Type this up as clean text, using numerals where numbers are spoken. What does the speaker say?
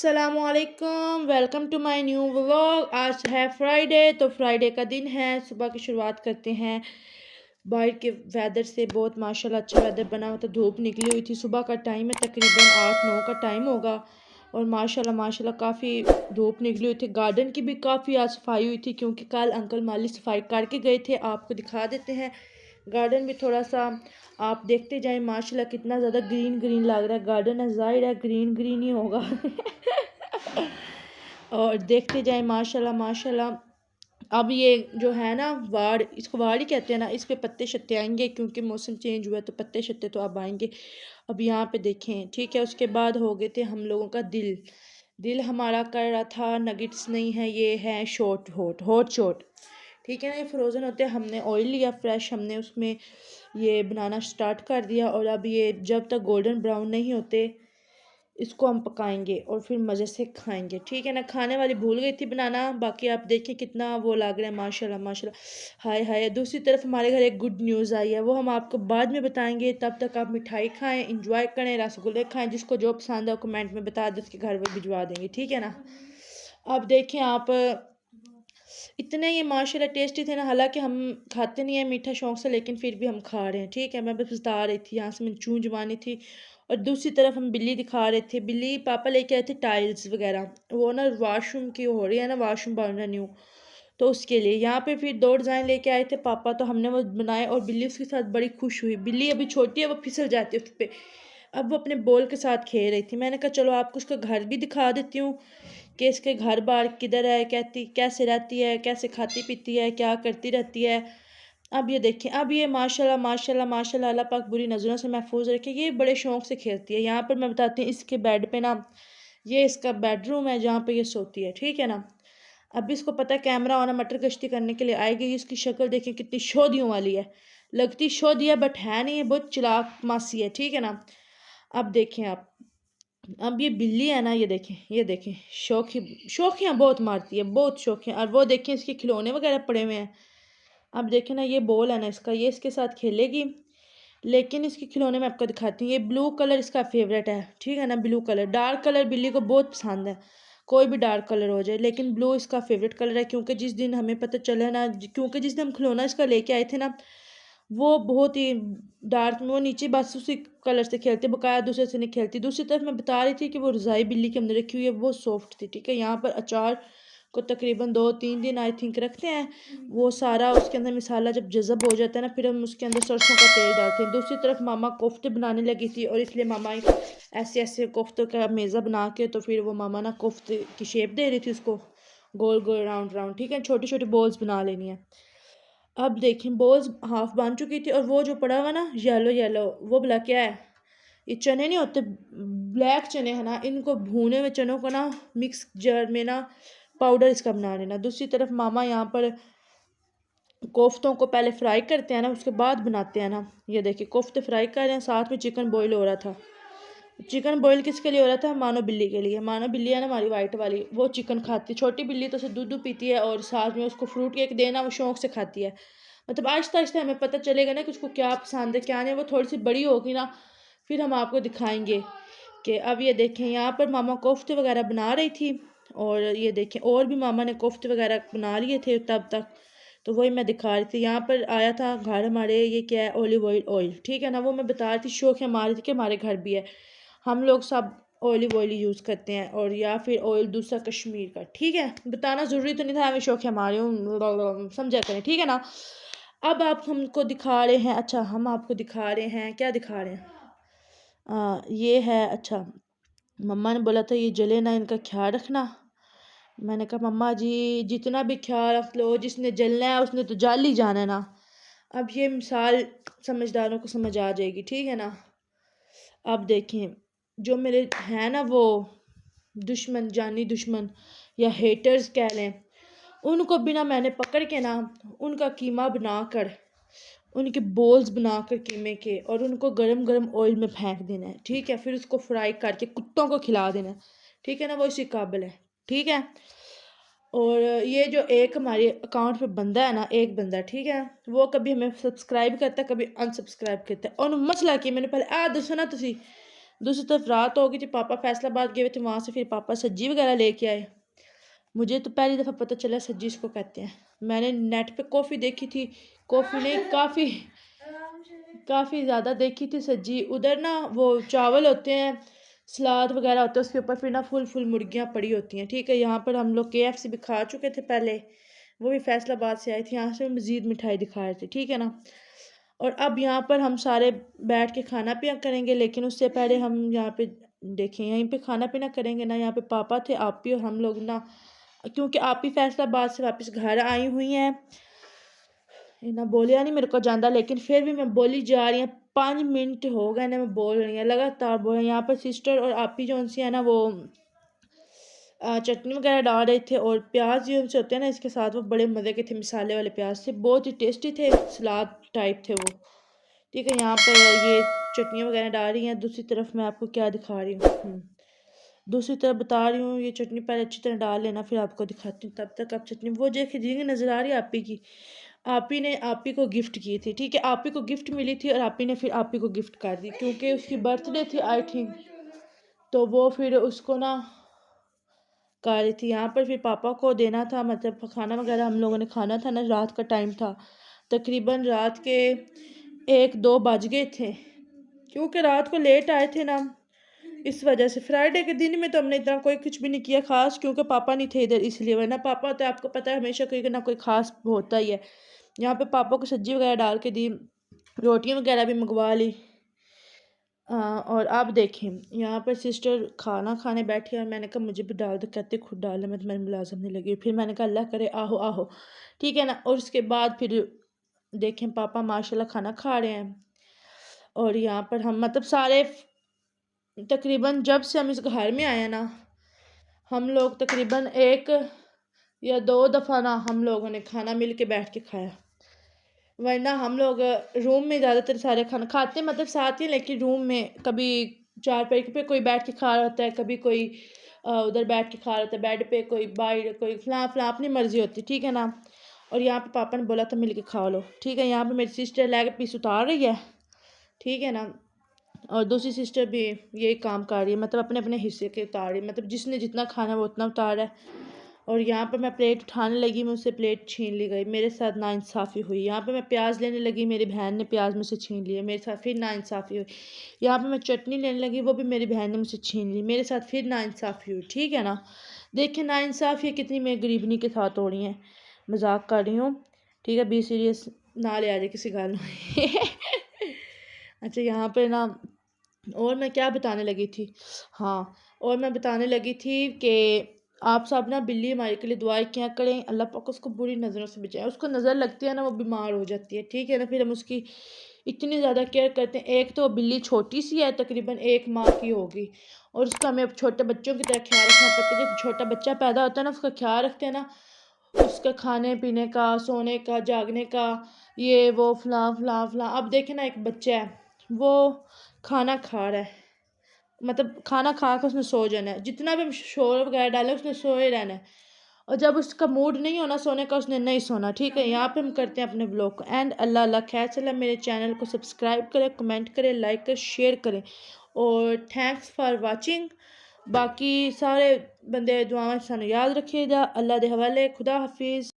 अस्सलामुअलैकुम, welcome to my new vlog. आज है फ्राइडे, तो फ्राइडे का दिन है। सुबह की शुरुआत करते हैं बाहर के वेदर से। बहुत माशाल्लाह अच्छा वेदर बना हुआ था, धूप निकली हुई थी। सुबह का टाइम है, तकरीबन 8-9 का टाइम होगा। और माशाल्लाह माशाल्लाह काफ़ी धूप निकली हुई थी। गार्डन की भी काफ़ी आज सफाई हुई थी, क्योंकि कल अंकल माली सफाई करके गए थे। आपको दिखा देते हैं गार्डन भी थोड़ा सा, आप देखते जाएं। माशाल्लाह कितना ज़्यादा ग्रीन ग्रीन लग रहा है गार्डन है, जाहिर है ग्रीन ग्रीन ही होगा। और देखते जाएं माशाल्लाह माशाल्लाह। अब ये जो है ना वाड़, इसको वाड़ ही कहते हैं ना, इस पे पत्ते शत्ते आएंगे, क्योंकि मौसम चेंज हुआ है तो पत्ते शत्ते तो अब आएंगे। अब यहाँ पे देखें, ठीक है। उसके बाद हो गए थे हम लोगों का दिल। दिल हमारा कर रहा था नगेट्स नहीं है, ये है शॉर्ट हॉट शॉट, ठीक है ना। ये फ्रोज़न होते हैं। हमने ऑयल लिया फ्रेश, हमने उसमें ये बनाना स्टार्ट कर दिया। और अब ये जब तक गोल्डन ब्राउन नहीं होते, इसको हम पकाएंगे और फिर मज़े से खाएंगे, ठीक है ना। खाने वाली भूल गई थी बनाना, बाकी आप देखें कितना वो लग रहा है माशाल्लाह माशाल्लाह। हाय हाय, दूसरी तरफ हमारे घर एक गुड न्यूज़ आई है, वो हम आपको बाद में बताएंगे। तब तक आप मिठाई खाएं, इंजॉय करें, रसगुल्ले खाएं। जिसको जो पसंद है कमेंट में बता दें, उसके घर वो भिजवा देंगे, ठीक है ना। अब देखें आप, इतने ये माशाल्लाह टेस्टी थे ना। हालांकि हम खाते नहीं है मीठा शौक से, लेकिन फिर भी हम खा रहे हैं, ठीक है। मैं बस बता रही थी, यहाँ से मैंने चूं जमानी थी। और दूसरी तरफ हम बिल्ली दिखा रहे थे। बिल्ली पापा लेके आए थे टाइल्स वगैरह, वो ना वाशरूम की हो रही है ना, वाशरूम बन रहा है न्यू, तो उसके लिए यहाँ पे फिर 2 डिज़ाइन लेके आए थे पापा, तो हमने वो बनाए। और बिल्ली उसके साथ बड़ी खुश हुई। बिल्ली अभी छोटी है, वो फिसल जाती है उस पर। अब वो अपने बॉल के साथ खेल रही थी। मैंने कहा चलो आपको उसका घर भी दिखा देती हूँ, कि इसके घर बार किधर है, कहती कैसे रहती है, कैसे खाती पीती है, क्या करती रहती है। अब ये देखें, अब ये माशाल्लाह माशाल्लाह माशाल्लाह, अल्लाह पाक बुरी नज़रों से महफूज रखे। ये बड़े शौक से खेलती है। यहाँ पर मैं बताती हूँ, इसके बेड पे ना, ये इसका बेडरूम है जहाँ पे ये सोती है, ठीक है ना। अब इसको पता है कैमरा ऑन है, मटर गश्ती करने के लिए आएगी। इसकी शक्ल देखें कितनी शोधियों वाली है, लगती शोधी है बट है नहीं है, बहुत चालाक मासी है, ठीक है ना। अब देखें आप, अब ये बिल्ली है ना, ये देखें शौकियाँ बहुत मारती है, बहुत शौकियाँ। और वो देखें इसके खिलौने वगैरह पड़े हुए हैं। अब देखें ना, ये बॉल है ना इसका, ये इसके साथ खेलेगी। लेकिन इसके खिलौने में आपको दिखाती हूँ। ये ब्लू कलर इसका फेवरेट है, ठीक है ना। ब्लू कलर, डार्क कलर बिल्ली को बहुत पसंद है, कोई भी डार्क कलर हो जाए, लेकिन ब्लू इसका फेवरेट कलर है। क्योंकि जिस दिन हमें पता चला ना, क्योंकि जिस दिन हम खिलौना इसका लेके आए थे ना, वो बहुत ही डार्क में, वो नीचे बस उसी कलर से खेलती, बकाया दूसरे से नहीं खेलती। दूसरी तरफ मैं बता रही थी कि वो रज़ाई बिल्ली के अंदर रखी हुई है, वो सॉफ्ट थी, ठीक है। यहाँ पर अचार को तकरीबन 2-3 दिन आई थिंक रखते हैं। वो सारा उसके अंदर मसाला जब जज़ब हो जाता है ना, फिर हम उसके अंदर सरसों का तेल डालते हैं। दूसरी तरफ मामा कोफ्ते बनाने लगी थी, और इसलिए मामा ऐसे ऐसे कोफ्तों का मेज़ा बना के, तो फिर वो मामा ना कोफ्ते की शेप दे रही थी उसको, गोल गोल राउंड राउंड, ठीक है। छोटी छोटी बॉल्स बना लेनी है। अब देखें बॉल्स हाफ बन चुकी थी, और वो जो पड़ा हुआ ना येलो येलो, वो भला क्या है? ये चने नहीं होते, ब्लैक चने है ना, इनको भुने हुए चनों को ना मिक्स जार में ना पाउडर इसका बना लेना। दूसरी तरफ मामा यहाँ पर कोफ्तों को पहले फ्राई करते हैं ना, उसके बाद बनाते हैं ना। ये देखिए कोफ्ते फ्राई कर रहे हैं, साथ में चिकन बॉईल हो रहा था। चिकन बॉईल किसके लिए हो रहा था? मानो बिल्ली के लिए। मानो बिल्ली है ना हमारी वाइट वाली, वो चिकन खाती है। छोटी बिल्ली तो उसे दूध पीती है, और साथ में उसको फ्रूट केक देना वो शौक से खाती है। मतलब आहिस्ता आहिस्ता हमें पता चलेगा ना कि उसको क्या पसंद है क्या नहीं। वो थोड़ी सी बड़ी होगी ना, फिर हम आपको दिखाएंगे। कि अब ये देखें, यहाँ पर मामा कोफ्ते वगैरह बना रही थी। और ये देखें, और भी मामा ने कोफ्ते वगैरह बना लिए थे तब तक, तो वही मैं दिखा रही थी। यहाँ पर आया था घर हमारे, ये क्या है? ऑलिव ऑयल, ठीक है ना। वो मैं बता रही थी, शौक है हमारे थी कि हमारे घर भी है। हम लोग सब ऑलिव ऑयल यूज़ करते हैं, और या फिर ऑयल दूसरा कश्मीर का, ठीक है। बताना ज़रूरी तो नहीं था, हमें शौक है हमारे, समझा करें, ठीक है ना। अब आप हमको दिखा रहे हैं, अच्छा हम आपको दिखा रहे हैं, क्या दिखा रहे हैं? ये है, अच्छा मम्मा ने बोला था ये जले ना, इनका ख्याल रखना। मैंने कहा मम्मा जी जितना भी ख्याल रख लो, जिसने जलना है उसने तो जल ही जाना है ना। अब ये मिसाल समझदारों को समझ आ जाएगी, ठीक है ना। अब देखें, जो मेरे हैं ना वो दुश्मन, जानी दुश्मन या हेटर्स कह लें, उनको बिना मैंने पकड़ के ना, उनका कीमा बनाकर, उनके बोल्स बनाकर कीमे के, और उनको गरम गरम ऑयल में फेंक देना है, ठीक है। फिर उसको फ्राई करके कुत्तों को खिला देना है, ठीक है ना। वो इसी काबिल है, ठीक है। और ये जो एक हमारे अकाउंट पे बंदा है ना, एक बंदा, ठीक है, वो कभी हमें सब्सक्राइब करता है, कभी अनसब्सक्राइब करता है। और मसला कि मैंने पहले दसो ना तुसी, दूसरी तरफ रात हो गई थी, पापा फैसलाबाद गए हुए थे, वहाँ से फिर पापा सब्जी वगैरह लेके आए। मुझे तो पहली दफ़ा पता चला सब्जी इसको कहते हैं। मैंने नेट पे कॉफ़ी देखी थी, कॉफ़ी नहीं काफ़ी ज़्यादा देखी थी सब्जी। उधर ना वो चावल होते हैं, सलाद वगैरह होता है, उसके ऊपर फिर ना फुल फुल मुर्गियाँ पड़ी होती हैं। ठीक है, यहाँ पर हम लोग KFC भी खा चुके थे पहले, वो भी फैसलाबाद से आई थी, यहाँ से मज़ीद मिठाई दिखा रहे थे। ठीक है ना, और अब यहाँ पर हम सारे बैठ के खाना पीना करेंगे, लेकिन उससे पहले हम यहाँ पे देखें, यहीं पे खाना पीना करेंगे ना। यहाँ पे पापा थे, आपी और हम लोग ना, क्योंकि आपी फैसलाबाद से वापस घर आई हुई हैं, ना बोलिया नहीं मेरे को जाता, लेकिन फिर भी मैं बोली जा रही हूँ। 5 मिनट हो गए ना, मैं बोल रही हूँ, लगातार बोल रही हूँ। यहाँ पर सिस्टर और आपी जो उनसे है ना, वो चटनी वगैरह डाल रहे थे, और प्याज जो उनसे होते हैं ना इसके साथ, वो बड़े मज़े के थे, मिसाले वाले प्याज थे, बहुत ही टेस्टी थे, सलाद टाइप थे वो। ठीक है, यहाँ पर ये चटनियाँ वगैरह डाल रही हैं। दूसरी तरफ मैं आपको क्या दिखा रही हूँ, दूसरी तरफ बता रही हूँ, ये चटनी पहले अच्छी तरह डाल लेना, फिर आपको दिखाती हूँ। तब तक आप चटनी वो देखिए झींगे नज़र आ रही है आपी की, आपी ने आपी को गिफ्ट की थी। ठीक है, आपी को गिफ्ट मिली थी और आपी ने फिर आपी को गिफ्ट कर दी, क्योंकि उसकी बर्थडे थी आई थिंक, तो वो फिर उसको ना कर रही थी। यहाँ पर फिर पापा को देना था, मतलब खाना वगैरह हम लोगों ने खाना था ना, रात का टाइम था, तकरीबन रात के 1-2 बज गए थे, क्योंकि रात को लेट आए थे ना, इस वजह से। फ्राइडे के दिन में तो हमने इतना कोई कुछ भी नहीं किया खास, क्योंकि पापा नहीं थे इधर, इसलिए। वरना पापा तो आपको पता है हमेशा कोई ना कोई खास होता ही है। यहाँ पे पापा को सब्जी वगैरह डाल के दी, रोटियां वगैरह भी मंगवा ली। और अब देखें, यहाँ पर सिस्टर खाना खाने बैठी और मैंने कहा मुझे भी डाल दो, कहते खुद डाल, मैं तुम्हारी मुलाजम नहीं लगी। फिर मैंने कहा अल्लाह करे, आहो आहो, ठीक है ना। और उसके बाद फिर देखें पापा माशाल्लाह खाना खा रहे हैं, और यहाँ पर हम मतलब सारे तकरीबन जब से हम इस घर में आए हैं ना, हम लोग तकरीबन 1 या 2 दफ़ा ना हम लोगों ने खाना मिल के बैठ के खाया। वरना हम लोग रूम में ज़्यादातर सारे खाना खाते हैं, मतलब साथ ही, लेकिन रूम में कभी चारपाई पे कोई बैठ के खा रहा होता है, कभी कोई उधर बैठ के खा रहा होता है बेड पे, कोई बाहर, कोई फलां फलां, अपनी मर्ज़ी होती, ठीक है ना। और यहाँ पे पापा ने बोला था मिल के खा लो, ठीक है। यहाँ पे मेरी सिस्टर लेग पीस उतार रही है, ठीक है ना, और दूसरी सिस्टर भी यही काम कर रही है, मतलब अपने अपने हिस्से के उतार रही है, मतलब जिसने जितना खाना है वो उतना उतार है। और यहाँ पर मैं प्लेट उठाने लगी, मुझसे प्लेट छीन ली गई, मेरे साथ नाइंसाफ़ी हुई। यहाँ पे मैं प्याज लेने लगी, मेरी बहन ने प्याज मुझसे छीन लिए, मेरे साथ फिर नाइंसाफ़ी हुई। यहाँ पे मैं चटनी लेने लगी, वो भी मेरी बहन ने मुझसे छीन ली, मेरे साथ फिर नाइंसाफ़ी हुई, ठीक है ना। देखिए नाइंसाफ़ी कितनी मैं गरीबनी के साथ हो रही हैं, मजाक कर रही हूँ, ठीक है, बी सीरियस ना ले आ जाए किसी गल अच्छा, यहाँ पर ना, और मैं क्या बताने लगी थी, हाँ, और मैं बताने लगी थी कि आप सब ना बिल्ली हमारे के लिए दुआएं क्या करें, अल्लाह पाक उसको बुरी नज़रों से बचाए। उसको नज़र लगती है ना, वो बीमार हो जाती है, ठीक है ना। फिर हम उसकी इतनी ज़्यादा केयर करते हैं। एक तो बिल्ली छोटी सी है, तकरीबन 1 माह की होगी, और उसका हमें छोटे बच्चों की तरह ख्याल रखना पड़ता है। जब छोटा बच्चा पैदा होता है ना, उसका ख्याल रखते हैं ना, उसका खाने पीने का, सोने का, जागने का, ये वो फलां फलां फलां। अब देखे ना, एक बच्चा है, वो खाना खा रहा है, मतलब खाना खा कर उसने सो जाना है, जितना भी हम शोर वगैरह डाले उसने सोए रहना है, और जब उसका मूड नहीं होना सोने का, उसने नहीं सोना, ठीक है। यहाँ पे हम करते हैं अपने ब्लॉग को एंड। अल्लाह अल्लाह खैर चला, मेरे चैनल को सब्सक्राइब करें, कमेंट करें, लाइक करें, शेयर करें, और थैंक्स फॉर वाचिंग। बाकी सारे बंदे दुआएं सानू याद रखिएगा। अल्लाह दे हवाले, खुदा हाफिज़।